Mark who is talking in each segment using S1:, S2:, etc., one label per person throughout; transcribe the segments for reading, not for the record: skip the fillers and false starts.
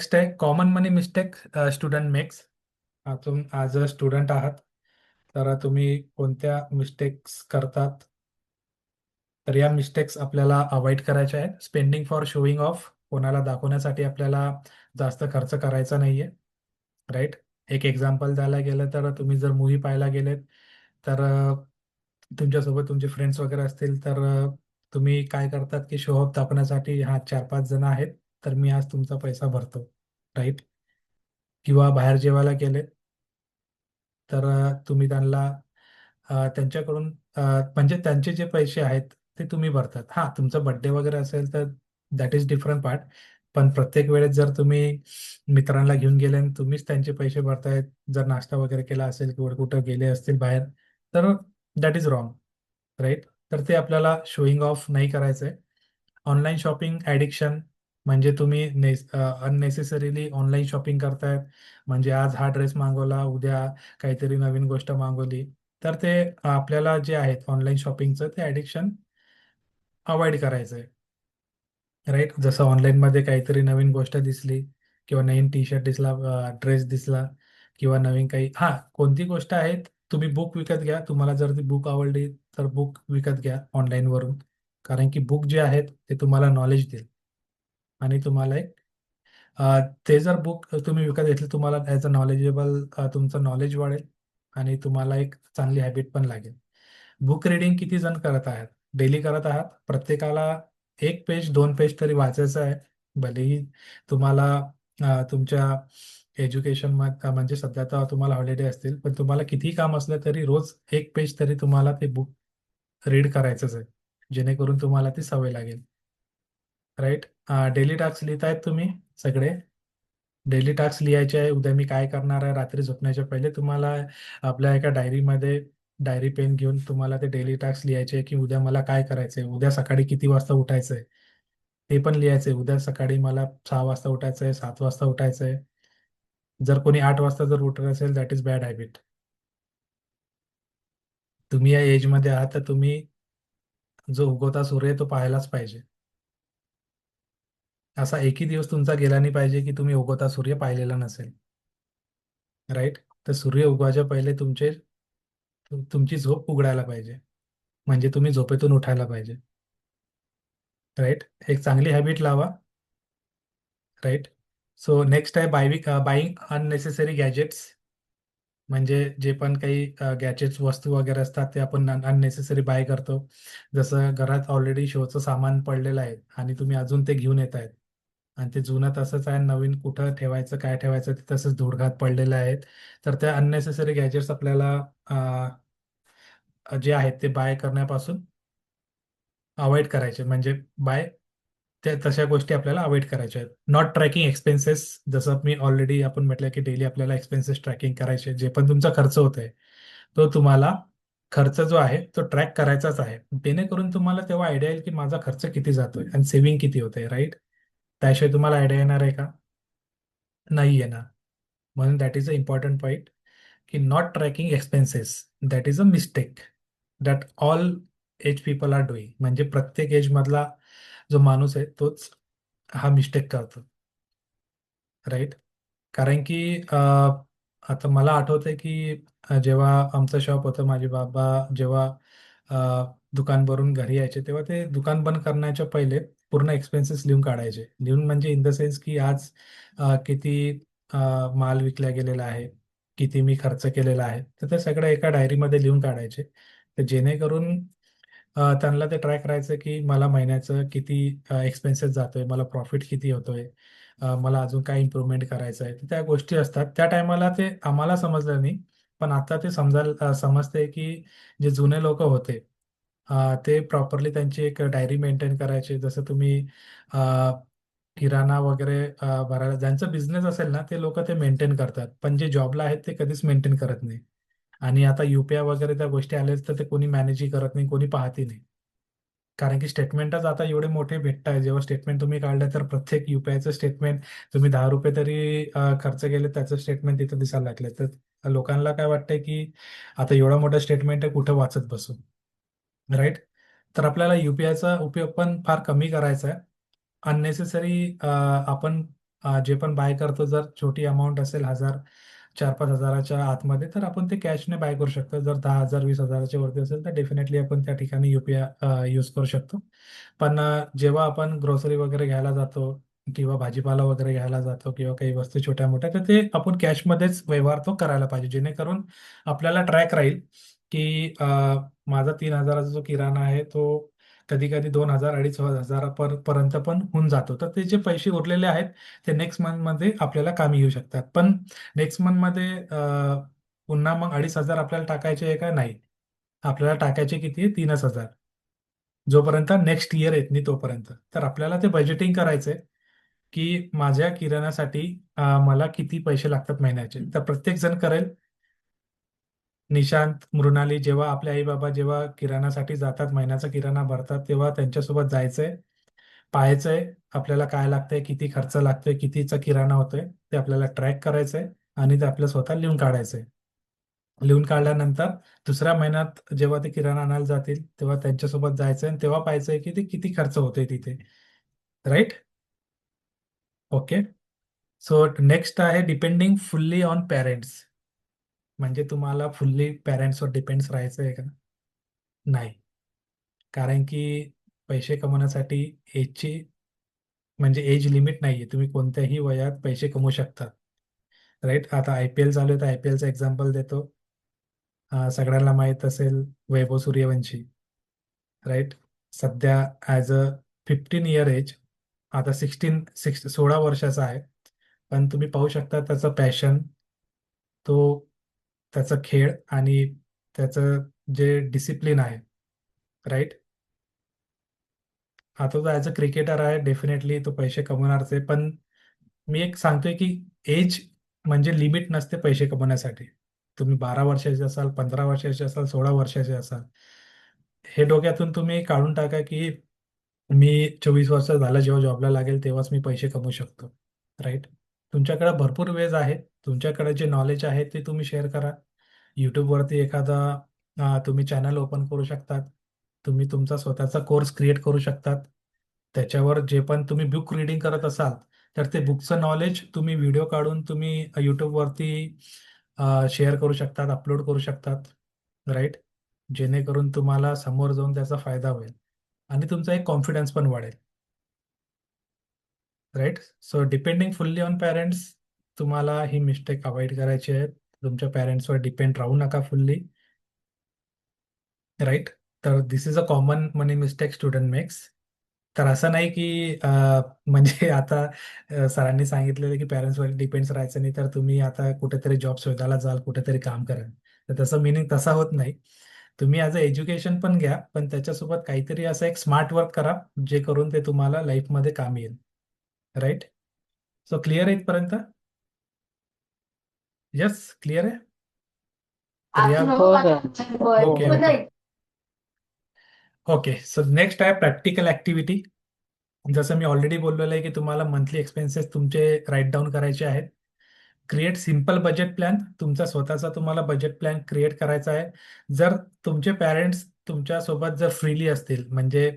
S1: Next आहे common money mistake student makes. तुम्ही as a student आहात, तर तुम्ही कोणत्या मिस्टेक्स करतात? तर या मिस्टेक्स आपल्याला अवॉइड करायच्या आहेत. स्पेंडिंग फॉर शोईंग ऑफ, कोणाला दाखवण्यासाठी आपल्याला जास्त खर्च करायचा नाहीये. राईट. एक एक्झाम्पल द्यायला गेलं तर तुम्ही जर मूव्ही पाहायला गेलेत, तर तुमच्यासोबत तुमचे फ्रेंड्स वगैरे असतील, तर तुम्ही काय करतात की शो ऑफ दाखवण्यासाठी, हा 4-5 जण आहेत तर मी आज तुमचा पैसा भरतो. राईट. किंवा बाहेर जेवायला गेले, तर तुम्ही त्यांना त्यांच्याकडून म्हणजे त्यांचे जे पैसे आहेत ते तुम्ही भरतात. हां, तुमचा बड्डे वगैरे असेल तर दॅट इज डिफरंट पार्ट. पण प्रत्येक वेळेस जर तुम्ही मित्रांना घेऊन गेले आणि तुम्हीच त्यांचे पैसे भरतायत, जर नाश्ता वगैरे केला असेल किंवा कुठं गेले असतील बाहेर, तर दॅट इज रॉंग. राईट. तर ते आपल्याला शोईंग ऑफ नाही करायचं आहे. ऑनलाईन शॉपिंग ॲडिक्शन, म्हणजे तुम्ही अननेसेसरीली ऑनलाईन शॉपिंग करतायत. म्हणजे आज हा ड्रेस मागवला, उद्या काहीतरी नवीन गोष्ट मागवली, तर ते आपल्याला जे आहेत ऑनलाईन शॉपिंगचं ते ॲडिक्शन अवॉइड करायचं आहे. राईट. जसं ऑनलाईनमध्ये काहीतरी नवीन गोष्ट दिसली किंवा नवीन टी शर्ट दिसला, ड्रेस दिसला किंवा नवीन काही, हां, कोणती गोष्ट आहे, तुम्ही बुक विकत घ्या. तुम्हाला जर ती बुक आवडली तर बुक विकत घ्या ऑनलाईनवरून. कारण की बुक जे आहेत ते तुम्हाला नॉलेज देईल आणि तुम्हाला एक ते जर बुक तुम्ही विकत घेतले, तुम्हाला ॲज अ नॉलेजेबल तुमचं नॉलेज वाढेल आणि तुम्हाला एक चांगली हॅबिट पण लागेल. बुक रिडिंग किती जण करत आहात? डेली करत आहात? प्रत्येकाला 1 पेज 2 पेज तरी वाचायचं आहे. भलेही तुम्हाला तुमच्या एज्युकेशन म्हणजे सध्या तर तुम्हाला हॉलिडे असतील, पण तुम्हाला कितीही काम असलं तरी रोज 1 पेज तरी तुम्हाला ते बुक रीड करायचंच आहे, जेणेकरून तुम्हाला ती सवय लागेल. राईट. डेली टास्क लिहितायत तुम्ही सगळे? डेली टास्क लिहायचे आहे. उद्या मी काय करणार आहे, रात्री झोपण्याच्या पहिले तुम्हाला आपल्या एका डायरीमध्ये डायरी पेन घेऊन तुम्हाला ते डेली टास्क लिहायचे आहे की उद्या मला काय करायचं आहे, उद्या सकाळी किती वाजता उठायचं आहे ते पण लिहायचं आहे. उद्या सकाळी मला 6 वाजता उठायचं आहे, 7 वाजता उठायचं आहे. जर कोणी 8 वाजता जर उठत असेल, दॅट इज बॅड हॅबिट. तुम्ही या एजमध्ये आहात तर तुम्ही जो उगवता सूर्य आहे तो पाहायलाच पाहिजे. असा एकही दिवस तुमचा गेला नाही पाहिजे की तुम्ही उगवता सूर्य पाहिलेला नसेल. राईट. तर सूर्य उगवायच्या पहिले तुमची झोप उघडायला पाहिजे, म्हणजे तुम्ही झोपेतून उठायला पाहिजे. राईट. एक चांगली हॅबिट लावा. राईट. सो नेक्स्ट आहे बाईंग अननेसेसरी गॅजेट्स. म्हणजे जे पण काही गॅजेट्स वस्तू वगैरे असतात ते आपण अननेसेसरी बाय करतो. जसं घरात ऑलरेडी शोचं सामान पडलेलं आहे आणि तुम्ही अजून ते घेऊन येत आहेत आणि ते जुनं तसंच आहे, नवीन कुठं ठेवायचं काय ठेवायचं ते तसंच धुडघात पडलेलं आहेत. तर त्या अननेसेसरी गॅजेट्स आपल्याला जे आहेत ते बाय करण्यापासून अवॉइड करायचे. म्हणजे बाय त्या तशा गोष्टी आपल्याला अवॉइड करायच्या आहेत. Not tracking expenses. जसं मी ऑलरेडी आपण म्हटलं की डेली आपल्याला एक्सपेन्सेस ट्रॅकिंग करायचे, जे पण तुमचा खर्च होत आहे तो तुम्हाला खर्च जो आहे तो ट्रॅक करायचाच आहे. जेणेकरून तुम्हाला तेव्हा आयडिया येईल की माझा खर्च किती जातोय आणि सेव्हिंग किती होते. राईट. त्याशिवाय तुम्हाला आयडिया येणार आहे का? नाही येणार. म्हणून that is a important point की not tracking expenses, that is a mistake that all age people are doing. म्हणजे प्रत्येक एज मधला जो माणूस आहे तोच हा मिस्टेक करतो. राईट. कारण की आता मला आठवतंय की जेव्हा आमचं शॉप होतं, माझे बाबा जेव्हा दुकान भरून घरी यायचे, तेव्हा ते दुकान बंद करण्याच्या पहिले पूर्ण एक्सपेन्सेस लिहून काढायचे. लिहून म्हणजे इन द सेन्स की आज किती अ, माल विकला गेलेला आहे, किती मी खर्च केलेला आहे, तर ते सगळं एका डायरीमध्ये लिहून काढायचे. तर जेणेकरून त्यांना ते ट्रॅक करायचं की मला महिन्याचं किती एक्सपेन्सेस जातोय, मला प्रॉफिट किती होतोय, मला अजून काय इम्प्रूव्हमेंट करायचं आहे. तर त्या गोष्टी असतात. त्या टायमाला ते आम्हाला समजलं नाही, पण आता ते समजते की जे जुने लोक होते ते प्रॉपरली त्यांची एक डायरी मेंटेन करायचे. जसं तुम्ही अ, किराणा वगैरे भरायला ज्यांचं बिझनेस असेल ना, ते लोक ते मेंटेन करतात, पण जे जॉबला आहेत ते कधीच मेंटेन करत नाही. आणि आता युपीआय वगैरे त्या गोष्टी आल्याच तर ते कोणी मॅनेजही करत नाही, कोणी पाहतही नाही. कारण की स्टेटमेंटच आता एवढे मोठे भेटत आहे. जेव्हा स्टेटमेंट तुम्ही काढलं तर प्रत्येक युपीआयचं स्टेटमेंट, तुम्ही 10 रुपये तरी खर्च केले त्याचं स्टेटमेंट तिथं दिसायला लागले. तर लोकांना काय वाटतंय की आता एवढा मोठा स्टेटमेंट आहे, कुठं वाचत बसू. राईट. तर आपल्याला युपीआयचा उपयोग पण फार कमी करायचा आहे. अननेसेसरी आपण जे पण बाय करतो, जर छोटी अमाऊंट असेल 1000 4-5 हजाराच्या आतमध्ये, तर आपण ते कॅशने बाय करू शकतो. जर 10,000 20,000च्या वरती असेल तर डेफिनेटली आपण त्या ठिकाणी युपीआय यूज करू शकतो. पण जेव्हा आपण ग्रोसरी वगैरे घ्यायला जातो किंवा भाजीपाला वगैरे घ्यायला जातो किंवा काही वस्तू छोट्या मोठ्या, तर ते आपण कॅशमध्येच व्यवहार तो करायला पाहिजे, जेणेकरून आपल्याला ट्रॅक राहील की माझा 3,000चा जो किराणा आहे तो कधी कधी 2,000 2,500 पर्यंत पण होऊन जातो. तर ते जे पैसे उरलेले आहेत ते नेक्स्ट मंथमध्ये आपल्याला कामी येऊ शकतात. पण नेक्स्ट मंथमध्ये पुन्हा मग 2,500 आपल्याला टाकायचे आहे का? नाही. आपल्याला टाकायचे किती आहे? 3,000, जोपर्यंत नेक्स्ट इयर येत नाही तोपर्यंत. तर आपल्याला ते बजेटिंग करायचंय की माझ्या किराण्यासाठी मला किती पैसे लागतात महिन्याचे. तर प्रत्येक जण करेल. निशांत, मृणाली, जेव्हा आपले आई बाबा जेव्हा किराणासाठी जातात, महिन्याचा किराणा भरतात, तेव्हा त्यांच्यासोबत जायचंय, पाहायचंय आपल्याला काय लागतंय, किती खर्च लागतोय, कितीचा किराणा होतोय, ते आपल्याला ट्रॅक करायचंय आणि ते आपल्या स्वतः लिहून काढायचंय. लिहून काढल्यानंतर दुसऱ्या महिन्यात जेव्हा ते किराणा आणायला जातील तेव्हा त्यांच्यासोबत जायचंय आणि तेव्हा पाहायचंय की ते किती खर्च होतोय तिथे. राईट? ओके. सो नेक्स्ट आहे डिपेंडिंग फुल्ली ऑन पेरेंट्स. म्हणजे तुम्हाला फुल्ली पॅरेंट्सवर डिपेंड्स राहायचं आहे का? नाही. कारण की पैसे कमवण्यासाठी एजची म्हणजे एज लिमिट नाहीये. तुम्ही कोणत्याही वयात पैसे कमवू शकता. राईट? आता IPL चालू आहे तर IPLचं एक्झाम्पल देतो. सगळ्यांना माहीत असेल वैभव सूर्यवंशी. राईट? सध्या ॲज अ 15 इयर एज, आता 16 वर्षाचा आहे. पण तुम्ही पाहू शकता त्याचं पॅशन, तो त्याचा खेळ आणि त्याचं जे डिसिप्लिन आहे. राईट? आता तो ॲज अ क्रिकेटर आहे, डेफिनेटली तो पैसे कमवणारच आहे. पण मी एक सांगतोय की एज म्हणजे लिमिट नसते पैसे कमवण्यासाठी. तुम्ही 12 वर्षाचे असाल, 15 वर्षाचे असाल, 16 वर्षाचे असाल, हे डोक्यातून तुम्ही काढून टाका की मी 24 वर्ष झालं जेव्हा जॉबला लागेल तेव्हाच मी पैसे कमवू शकतो. राईट? तुमच्याकडे भरपूर वेज आहे. तुमच्याकडे जे नॉलेज आहे ते तुम्ही शेअर करा. यूट्यूबवरती एखादा तुम्ही चॅनल ओपन करू शकतात. तुम्ही तुमचा स्वतःचा कोर्स क्रिएट करू शकतात. त्याच्यावर जे पण तुम्ही बुक रीडिंग करत असाल तर ते बुकचं नॉलेज तुम्ही व्हिडिओ काढून तुम्ही यूट्यूबवरती शेअर करू शकतात, अपलोड करू शकतात. राईट? जेणेकरून तुम्हाला समोर जाऊन त्याचा फायदा होईल आणि तुमचा एक कॉन्फिडन्स पण वाढेल. Right? So depending fully on parents, तुम्हाला ही मिस्टेक अवॉइड करायची आहे. तुमच्या पॅरेंट्सवर डिपेंड राहू नका फुल्ली. राईट? तर this is a common money mistake student makes. तर असं नाही की म्हणजे आता सरांनी सांगितलेलं की पॅरेंट्सवर डिपेंड्स राहायचं नाही तर तुम्ही आता कुठेतरी जॉब शोधायला जाल, कुठेतरी काम कराल. तर त्याचं मिनिंग तसा होत नाही. तुम्ही ॲज अ एज्युकेशन पण घ्या, पण त्याच्यासोबत काहीतरी असं एक स्मार्ट वर्क करा, जे करून ते तुम्हाला लाईफमध्ये काम येईल. राईट? सो क्लिअर आहे इथपर्यंत? येस, क्लिअर आहे? तर या
S2: हो sir.
S1: Okay okay okay. So next आहे प्रॅक्टिकल ॲक्टिव्हिटी. जसं मी ऑलरेडी बोललेलं आहे की तुम्हाला मंथली एक्सपेन्सेस तुमचे राईट डाऊन करायचे आहेत. Create simple budget plan. तुमचा स्वतःचा तुम्हाला बजेट प्लॅन क्रिएट करायचा आहे. जर तुमचे पॅरेंट्स तुमच्यासोबत जर फ्रीली असतील, म्हणजे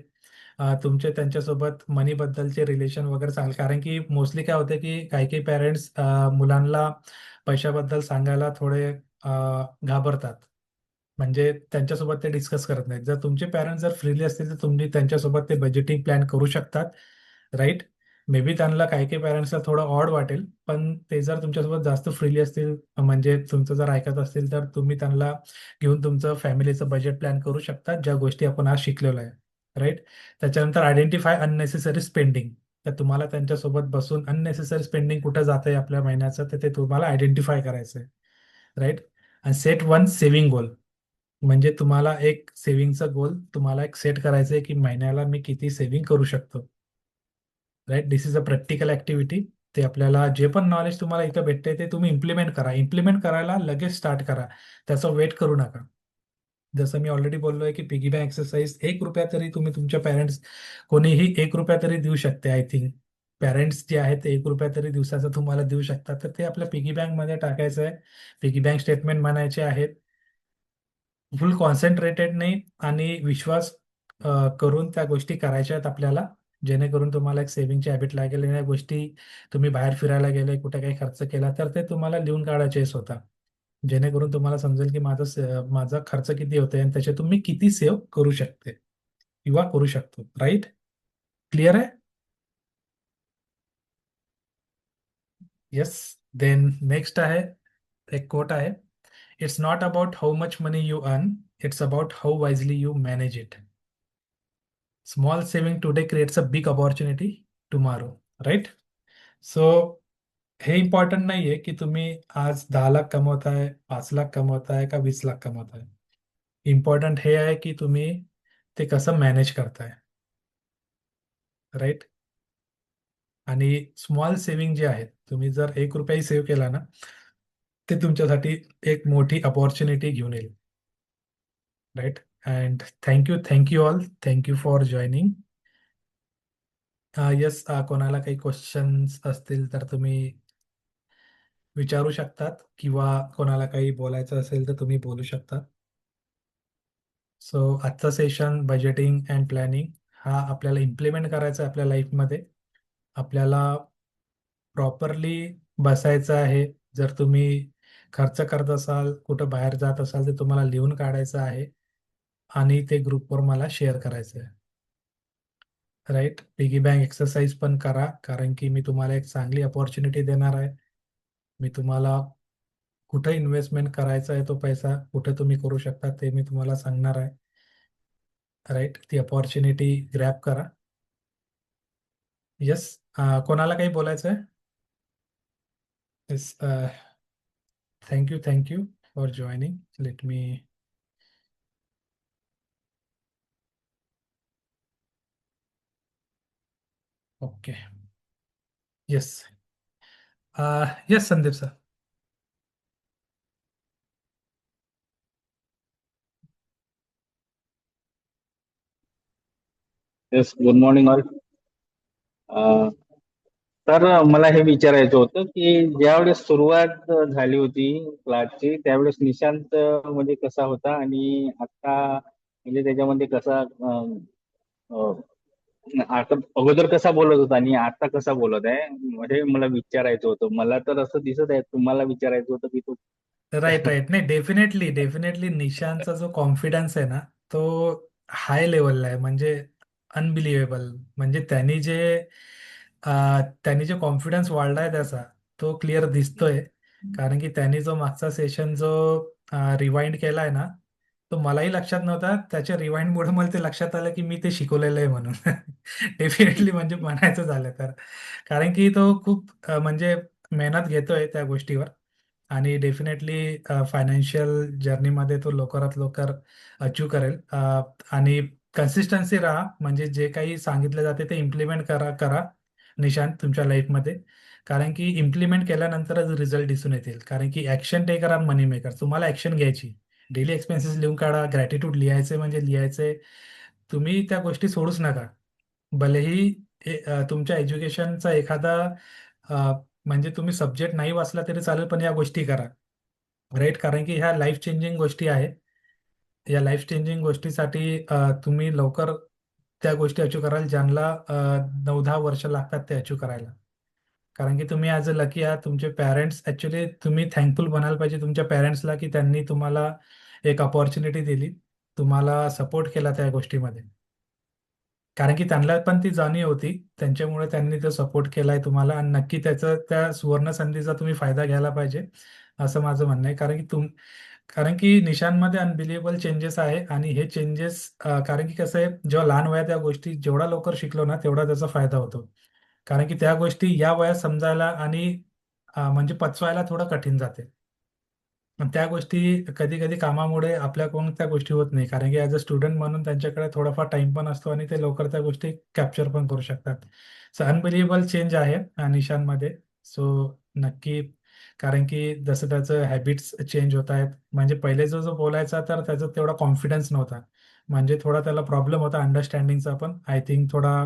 S1: तुमचे त्यांच्यासोबत मनीबद्दलचे रिलेशन वगैरे चांगले, कारण की मोस्टली काय होतं की काही काही पॅरेंट्स मुलांना पैशाबद्दल सांगायला थोडे घाबरतात. म्हणजे त्यांच्यासोबत ते डिस्कस करत नाहीत. जर तुमचे पॅरेंट्स जर फ्रीली असतील तर तुम्ही त्यांच्यासोबत ते बजेटिंग प्लॅन करू शकतात. राईट? मे बी त्यांना काही काही पॅरेंट्सला थोडं ऑड वाटेल, पण ते जर तुमच्यासोबत जास्त फ्रीली असतील, म्हणजे तुमचं जर ऐकत असतील, तर तुम्ही त्यांना घेऊन तुमचं फॅमिलीचं बजेट प्लॅन करू शकता, ज्या गोष्टी आपण आज शिकलेलो आहे. राईट? त्याच्यानंतर आयडेंटिफाय अननेसेसरी स्पेंडिंग. तर तुम्हाला त्यांच्यासोबत बसून अननेसेसरी स्पेंडिंग कुठं जात आहे आपल्या महिन्याचं, तर ते तुम्हाला आयडेंटिफाय करायचं आहे. राईट? आणि सेट वन सेव्हिंग गोल. म्हणजे तुम्हाला एक सेव्हिंगचा गोल तुम्हाला एक सेट करायचं आहे की महिन्याला मी किती सेव्हिंग करू शकतो. Right? This is a practical activity. ते आपल्याला जे पण नॉलेज तुम्हाला इथं भेटते ते तुम्ही इम्प्लिमेंट करा. इम्प्लिमेंट करायला लगेच स्टार्ट करा. त्याचा वेट करू नका. जसं मी ऑलरेडी बोललोय की पिगी बँक एक्सरसाइज 1 रुपया तरी तुम्ही तुमच्या पॅरेंट्स, कोणीही 1 रुपया तरी देऊ शकते. आय थिंक पॅरेंट्स जे आहेत ते 1 रुपया तरी दिवसाचा तुम्हाला देऊ शकतात. तर ते आपल्या पिगी बँकमध्ये टाकायचं आहे. पिगी बँक स्टेटमेंट म्हणायचे आहेत. फुल कॉन्सन्ट्रेटेड नाही आणि विश्वास करून त्या गोष्टी करायच्या आहेत आपल्याला. जेणेकरून तुम्हाला एक सेव्हिंगची हॅबिट लागेल आणि या गोष्टी तुम्ही बाहेर फिरायला गेले, कुठे काही खर्च केला तर ते तुम्हाला लिहून काढायचे स्वतः. जेणेकरून तुम्हाला समजेल की माझा खर्च किती होतोय आणि त्याच्यातून मी किती सेव्ह करू शकते किंवा करू शकतो. राईट? क्लिअर आहे? येस. देन नेक्स्ट आहे, एक कोट आहे. It's not about how much money you earn, it's about how wisely you manage it. Small saving today creates a big opportunity tomorrow. Right? So हे important नाही आहे की तुम्ही आज 10 लाख कमवताय, 5 लाख कमवताय का 20 लाख कमवताय. इम्पॉर्टंट हे आहे की तुम्ही ते कसं मॅनेज करताय. राईट? आणि स्मॉल सेव्हिंग जे आहेत, तुम्ही जर 1 रुपयाही सेव्ह केला ना, ते तुमच्यासाठी एक मोठी अपॉर्च्युनिटी घेऊन येईल. Right? And thank you all. Thank you for joining. Yes, कोणाला काही क्वेश्चन्स असतील तर तुम्ही विचारू शकतात किंवा कोणाला काही बोलायचं असेल तर तुम्ही बोलू शकता. सो आजचा सेशन बजेटिंग अँड प्लॅनिंग हा आपल्याला इम्प्लिमेंट करायचा आहे आपल्या लाईफमध्ये. आपल्याला प्रॉपरली बसायचं आहे. जर तुम्ही खर्च करत असाल, कुठं बाहेर जात असाल तर तुम्हाला लिहून काढायचं आहे आणि ते ग्रुपवर मला शेअर करायचं आहे. राईट? पिगी बँक एक्सरसाइज पण करा, कारण की मी तुम्हाला एक चांगली अपॉर्च्युनिटी देणार आहे. मी तुम्हाला कुठे इन्व्हेस्टमेंट करायचा आहे तो पैसा, कुठे तुम्ही करू शकता ते मी तुम्हाला सांगणार आहे. राईट? ती अपॉर्च्युनिटी ग्रॅब करा. येस. कोणाला काही बोलायचं आहे? Yes. Thank you for joining. Let me. Okay. Yes. Yes, Sandeep sir.
S2: Yes, good morning all. तर मला हे विचारायचं होतं की ज्यावेळेस सुरुवात झाली होती क्लासची त्यावेळेस निशांत म्हणजे कसा होता आणि आता म्हणजे त्याच्यामध्ये कसा अं, आता अगोदर कसा बोलत होता आणि आता कसा बोलत आहे म्हणजे मला विचारायचं होतं. मला तर असं दिसत आहे तुम्हाला विचारायचं होतं की तो
S1: राईट, राईट. नाही, डेफिनेटली डेफिनेटली निशांतचा जो कॉन्फिडन्स आहे ना, तो हाय लेवलला आहे. म्हणजे अनबिलिव्हेबल. म्हणजे त्यांनी जे कॉन्फिडन्स वाढलाय त्याचा, तो क्लिअर दिसतोय. कारण की त्यांनी जो मागचा सेशन जो रिवाइंड केलाय ना, तो मलाही लक्षात नव्हता. त्याच्या रिवाइंडमुळे मला ते लक्षात आलं की मी ते शिकवलेलं आहे म्हणून. डेफिनेटली म्हणजे म्हणायचं झालं तर. कारण की तो खूप म्हणजे मेहनत घेतोय त्या गोष्टीवर. आणि डेफिनेटली फायनान्शियल जर्नीमध्ये तो लवकरात लवकर अचीव करेल. आणि कन्सिस्टन्सी राहा. म्हणजे जे काही सांगितलं जाते ते इम्प्लिमेंट करा करा निशांत तुमच्या लाईफमध्ये. कारण की इम्प्लिमेंट केल्यानंतरच रिझल्ट दिसून येतील. कारण की ॲक्शन टेकर आर मनी मेकर. तुम्हाला ॲक्शन घ्यायची. डेली एक्सपेन्सेस लिहून काढा. ग्रॅटिट्यूड लिहायचे म्हणजे लिहायचे. तुम्ही त्या गोष्टी सोडूच नका. भलेही तुमच्या एज्युकेशनचा एखादा अ, म्हणजे तुम्ही सब्जेक्ट नाही वाचला तरी चालेल, पण या गोष्टी करा. राईट? कारण की ह्या लाईफ चेंजिंग गोष्टी आहे. या लाईफ चेंजिंग गोष्टीसाठी तुम्ही लवकर त्या गोष्टी अचीव कराल ज्यांना 9-10 वर्ष लागतात ते अचीव करायला. कारण की तुम्ही ॲज अ लकी आहात. तुमचे पॅरेंट्स ॲक्च्युली तुम्ही थँकफुल बनायला पाहिजे तुमच्या पॅरेंट्सला की त्यांनी तुम्हाला एक अपॉर्च्युनिटी दिली. तुम्हाला सपोर्ट केला त्या गोष्टीमध्ये. कारण की त्यांना पण ती जाणीव होती. त्यांच्यामुळे त्यांनी तो सपोर्ट केलाय तुम्हाला आणि नक्की त्या सुवर्ण संधीचा तुम्ही फायदा घ्यायला पाहिजे, असं माझं म्हणणं आहे. कारण की निशांमध्ये अनबिलिव्हेबल चेंजेस आहे आणि हे चेंजेस कारण की कसं आहे, जेव्हा लहान वयात त्या गोष्टी जेवढा लवकर शिकलो ना, तेवढा त्याचा फायदा होतो. कारण की त्या गोष्टी या वयात समजायला आणि म्हणजे पचवायला थोडं कठीण जाते. पण त्या गोष्टी कधी कधी कामामुळे आपल्याकडून त्या गोष्टी होत नाही. कारण की ॲज अ स्टुडंट म्हणून त्यांच्याकडे थोडाफार टाइम पण असतो आणि ते लवकर त्या गोष्टी कॅप्चर पण करू शकतात. सो अनबिलिव्हेबल चेंज आहे निशांमध्ये. सो नक्की. कारण की जसं त्याचं हॅबिट्स चेंज होत आहेत. म्हणजे पहिले जो जो बोलायचा तर त्याचा तेवढा कॉन्फिडन्स नव्हता. म्हणजे थोडा त्याला प्रॉब्लेम होता अंडरस्टँडिंगचा पण. आय थिंक थोडा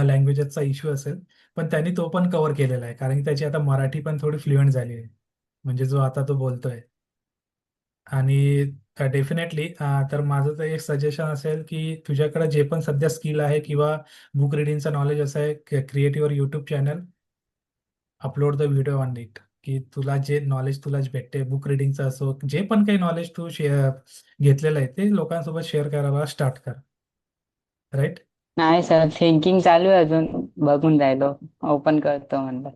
S1: लँग्वेजेसचा इश्यू असेल. पण त्यांनी तो पण कव्हर केलेला आहे. कारण की त्याची आता मराठी पण थोडी फ्लुएंट झाली आहे. म्हणजे जो आता तो बोलतोय. आणि डेफिनेटली. तर माझं तर एक सजेशन असेल की तुझ्याकडे जे पण सध्या स्किल आहे किंवा बुक रिडिंगचं नॉलेज असं आहे, create your YouTube channel, upload the video on it. की तुला जे नॉलेज तुला जे भेटते बुक रिडिंगचं असो, जे पण काही नॉलेज तू शेअर घेतलेलं आहे ते लोकांसोबत शेअर करायला स्टार्ट कर. राईट.
S3: नाही सर, थिंकिंग चालू आहे अजून. बघून राहिलो. ओपन करतो म्हणलं.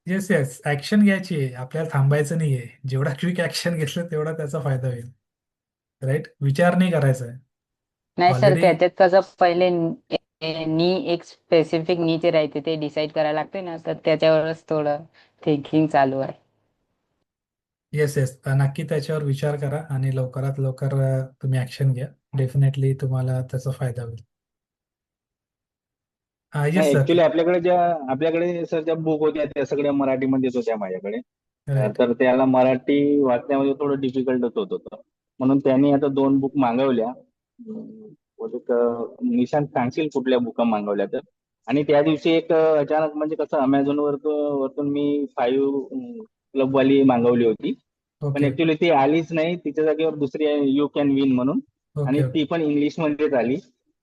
S1: येस येस, ऍक्शन घ्यायची आहे, आपल्याला थांबायचं नाहीये. जेवढा क्विक ऍक्शन घेतलं तेवढा त्याचा फायदा होईल. राईट, विचार नाही करायचा आहे.
S3: नाही सर,
S1: ऑलरेडी.
S3: त्याच्यात कसं पहिले नी एक स्पेसिफिक नीचे राहते, ते डिसाईड करायला लागते ना, तर त्याच्यावरच थोडं थिंकिंग चालू आहे.
S1: येस येस, नक्की त्याच्यावर विचार करा आणि लवकरात लवकर तुम्ही ऍक्शन घ्या. डेफिनेटली तुम्हाला त्याचा फायदा होईल.
S2: नाही
S1: येस सर.
S2: ऍक्च्युली आपल्याकडे सर ज्या बुक होत्या त्या सगळ्या मराठीमध्येच होत्या माझ्याकडे.
S1: राईट.
S2: तर त्याला मराठी वाचण्यामध्ये थोडं डिफिकल्टच होत होतं. म्हणून त्यांनी आता 2 बुक मागवल्या. बहुतेक, निशांत सांगशील कुठल्या बुका मागवल्या तर. आणि त्या दिवशी एक अचानक म्हणजे कसं अमेझॉन वरतून मी 5 क्लब वाली मागवली होती. पण
S1: ओके
S2: ऍक्च्युली ती आलीच नाही, तिच्या जागेवर दुसरी आहे यू कॅन विन म्हणून. आणि
S1: ओके ओके.
S2: ती पण इंग्लिश मध्येच आली.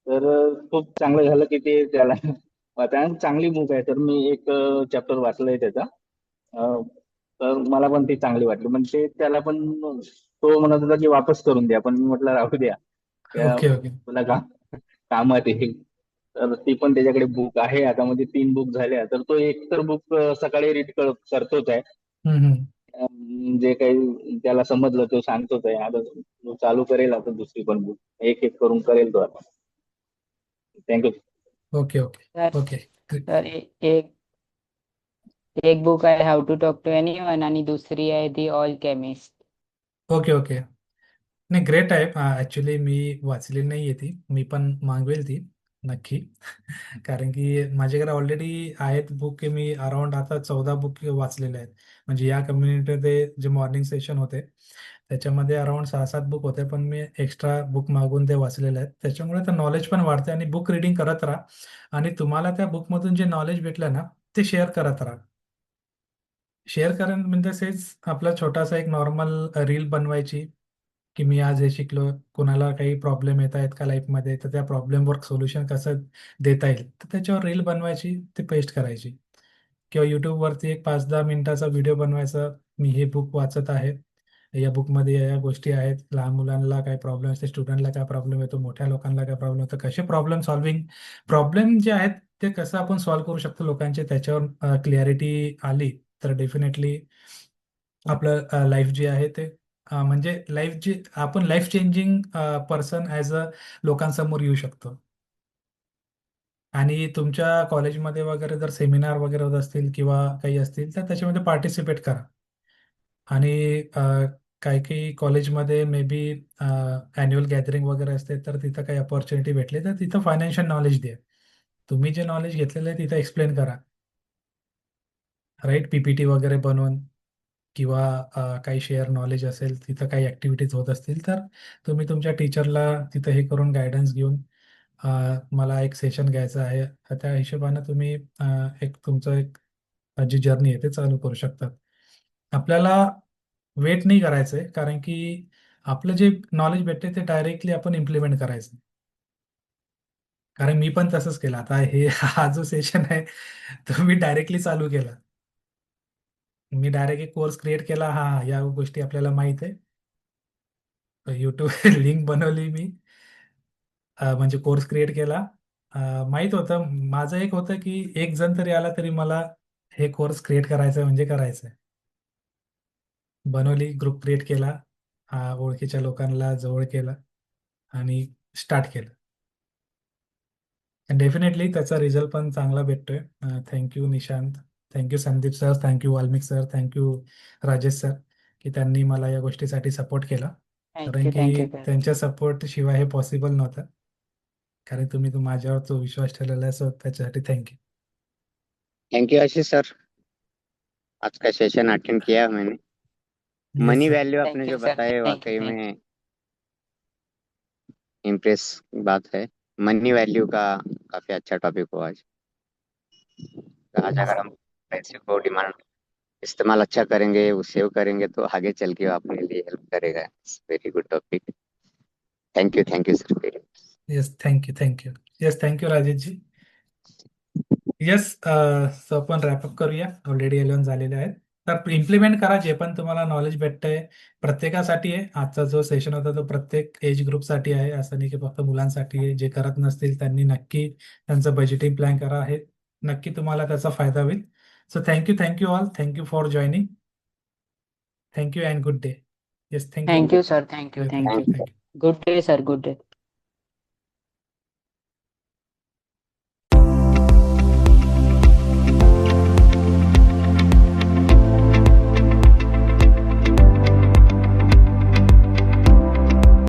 S2: तर खूप चांगलं झालं की ते त्याला वाचा. चांगली बुक आहे, तर मी एक चॅप्टर वाचलंय त्याचा. अं, तर मला पण ती चांगली वाटली. म्हणजे त्याला पण तो म्हणत होता की वापस करून द्या, पण मी म्हटलं राहू द्या, त्या
S1: ओके ओके.
S2: तुला कामात येईल. तर ती पण त्याच्याकडे बुक आहे. आता म्हणजे 3 बुक झाल्या, तर तो एक तर बुक सकाळी रीड करतोच आहे.
S1: हम्म.
S2: जे काही त्याला समजलं तो सांगतोच आहे. आता तो चालू करेल आता दुसरी पण बुक, एक एक करून करेल तो आता. थँक्यू.
S1: ओके ओके
S3: तर
S1: ओके.
S3: तर एक एक बुक आहे how to talk to anyone, आणि दुसरी आहे the alchemist.
S1: Okay okay. नाही, ग्रेट आहे. ॲक्च्युली मी वाचलेली नाही आहे ती, मी पण मागवेल ती नक्की. कारण की माझ्याकडे ऑलरेडी आहेत बुक, की मी अराउंड आता 14 बुक वाचलेले आहेत. म्हणजे या कम्युनिटीमध्ये जे मॉर्निंग सेशन होते त्याच्यामध्ये अराउंड 6-7 बुक होते, पण मी एक्स्ट्रा बुक मागून ते वाचलेले आहेत. त्याच्यामुळे तर नॉलेज पण वाढते आणि बुक रिडिंग करत राहा आणि तुम्हाला त्या बुकमधून जे नॉलेज भेटलं ना ते शेअर करत राहा. शेअर करण म्हणजे सेच आपला छोटासा एक नॉर्मल रील बनवायची, की मी आज हे शिकलो. कोणाला काही प्रॉब्लेम येत आहेत का लाईफमध्ये, तर त्या प्रॉब्लेमवर सोल्युशन कसं देता येईल, तर त्याच्यावर रील बनवायची, ते पेस्ट करायची. किंवा यूट्यूबवरती एक 5-10 मिनिटाचा व्हिडिओ बनवायचा, मी हे बुक वाचत आहे, या बुकमध्ये या या गोष्टी आहेत, लहान मुलांना काय प्रॉब्लेम असते, स्टुडंटला काय प्रॉब्लेम येतो, मोठ्या लोकांना काय प्रॉब्लेम होतो, कसे प्रॉब्लेम सॉल्विंग, प्रॉब्लेम जे आहेत ते कसं आपण सॉल्व्ह करू शकतो लोकांचे, त्याच्यावर क्लिअरिटी आली तर डेफिनेटली आपलं लाईफ जे आहे ते म्हणजे लाईफ जे आपण life changing person as a लोकांसमोर येऊ शकतो. आणि तुमच्या कॉलेजमध्ये वगैरे जर सेमिनार वगैरे होत असतील किंवा काही असतील तर त्याच्यामध्ये पार्टिसिपेट करा. आणि काही काही कॉलेजमध्ये मे बी ॲन्युअल गॅदरिंग वगैरे असते, तर तिथं काही अपॉर्च्युनिटी भेटली तर तिथं फायनान्शियल नॉलेज द्या. तुम्ही जे नॉलेज घेतलेलं आहे तिथं एक्सप्लेन करा. राईट, पीपीटी वगैरे बनवून किंवा काही शेअर नॉलेज असेल, तिथं काही ॲक्टिव्हिटीज होत असतील तर तुम्ही तुमच्या टीचरला तिथं हे करून गायडन्स घेऊन अ, मला एक सेशन घ्यायचं आहे, तर त्या हिशोबानं तुम्ही एक तुमचं एक जी जर्नी आहे ते चालू करू शकतात. आपल्याला वेट नाही करायचं आहे, कारण की आपलं जे नॉलेज भेटते ते डायरेक्टली आपण इम्प्लिमेंट करायचं. कारण मी पण तसंच केलं. आता हे हा जो सेशन आहे तो मी डायरेक्टली चालू केला. मी डायरेक्ट एक कोर्स क्रिएट केला. हा हा, या गोष्टी आपल्याला माहित आहे. युट्यूब लिंक बनवली मी. म्हणजे कोर्स क्रिएट केला. माहित होतं माझं एक होतं की एक जण तरी आला तरी मला हे कोर्स क्रिएट करायचं आहे म्हणजे करायचं आहे. बनवली, ग्रुप क्रिएट केला, ओळखीच्या लोकांना जवळ केलं आणि स्टार्ट केलं. डेफिनेटली त्याचा रिझल्ट पण चांगला भेटतोय. Thank you Nishant, thank you Sandeep sir, thank you Valmik sir, thank you Rajesh sir, की त्यांनी मला या गोष्टीसाठी सपोर्ट केला. कारण
S3: थँक्यू
S1: की
S3: थँक्यू सर.
S1: त्यांच्या सपोर्ट शिवाय हे पॉसिबल नव्हतं. कारण तुम्ही माझ्यावर जो विश्वास ठेवलेला आहे, सो त्याच्यासाठी thank you.
S4: Thank you Ashish sir, आज का सेशन अटेंड किया मैंने।
S1: येस
S4: मनी
S1: सर.
S4: वैल्यू आपने
S3: थँक्यू
S4: जो
S3: सर.
S4: बताए
S3: थँक्यू
S4: वाकई
S3: थँक्यू.
S4: में इम्प्रेस बात है। मनी वैल्यू का काफी अच्छा टॉपिक हुआ आज। आज
S1: येस.
S4: अगर हम पैसे को डिमांड इस्तेमाल अच्छा करेंगे, वो सेव करेंगे तो आगे चल के वो अपने लिए हेल्प करेगा। It's very good topic. Thank you sir very much.
S1: Yes, thank you. Yes, thank you Rajesh ji. Yes, so आपण रॅपअप करूया. ऑलरेडी 11 झालेले आहेत. तर इम्प्लिमेंट करा जे पण तुम्हाला नॉलेज भेटतंय. प्रत्येकासाठी आहे. आजचा जो सेशन होता तो प्रत्येक एज ग्रुपसाठी आहे. असं नाही की फक्त मुलांसाठी आहे. जे करत नसतील त्यांनी नक्की त्यांचं बजेटिंग प्लॅन करा. आहे नक्की तुम्हाला त्याचा फायदा होईल. So thank you all. Thank you for joining. Thank you and good day. Yes, thank you.
S3: Thank you sir, thank you.
S1: Thank you.
S3: Good day sir, good day.